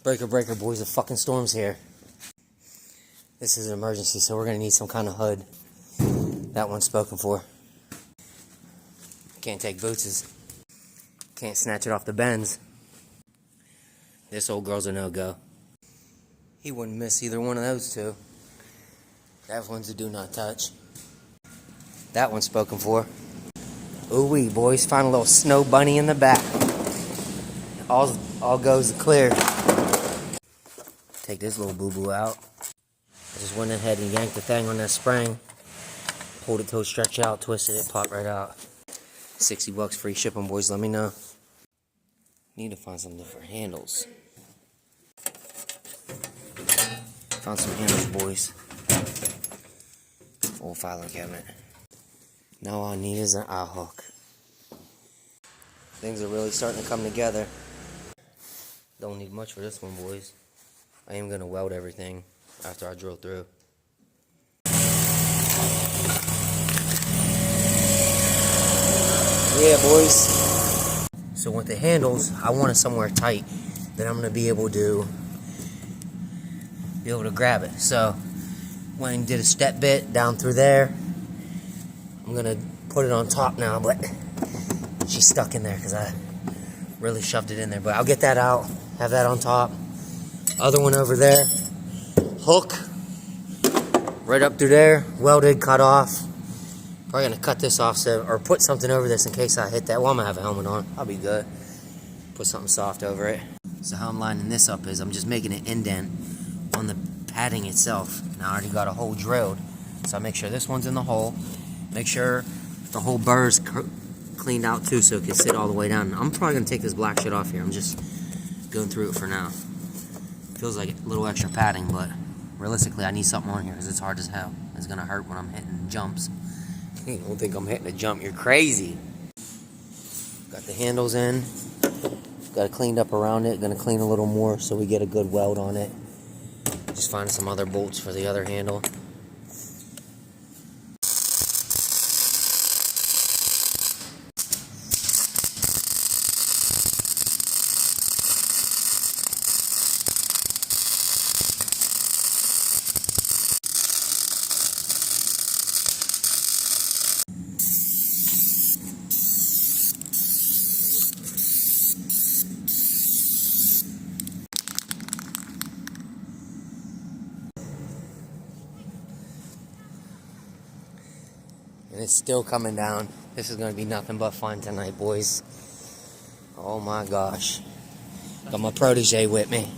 Breaker, breaker, boys, the fucking storm's here. This is an emergency, so we're gonna need some kind of hood. That one's spoken for. Can't take boots. Can't snatch it off the bends. This old girl's a no-go. He wouldn't miss either one of those two. That one's a do not touch. That one's spoken for. Ooh-wee, boys, find a little snow bunny in the back. All goes clear. Take this little boo-boo out. I just went ahead and yanked the thing on that spring. Pulled it till it stretched out, twisted it, popped right out. $60 free shipping, boys, let me know. Need to find some different handles. Found some handles, boys. Old filing cabinet. Now all I need is an eye hook. Things are really starting to come together. Don't need much for this one, boys. I am gonna weld everything after I drill through. Yeah, boys. So with the handles, I want it somewhere tight that I'm gonna be able to grab it. So when I did a step bit down through there, I'm gonna put it on top now, but she's stuck in there because I really shoved it in there. But I'll get that out, have that on top. Other one over there, hook right up through there, welded, cut off. Probably gonna cut this off or put something over this in case I hit that. Well, I'm gonna have a helmet on. I'll be good. Put something soft over it. So how I'm lining this up is I'm just making an indent on the padding itself. Now I already got a hole drilled, so I make sure this one's in the hole. Make sure the whole burr's cleaned out too, so it can sit all the way down. I'm probably gonna take this black shit off here. I'm just going through it for now. Feels like a little extra padding, but realistically I need something on here because it's hard as hell. It's gonna hurt when I'm hitting jumps. You don't think I'm hitting a jump, you're crazy. Got the handles in. Got it cleaned up around it. Gonna clean a little more so we get a good weld on it. Just find some other bolts for the other handle. And it's still coming down. This is going to be nothing but fun tonight, boys. Oh my gosh. Got my protege with me.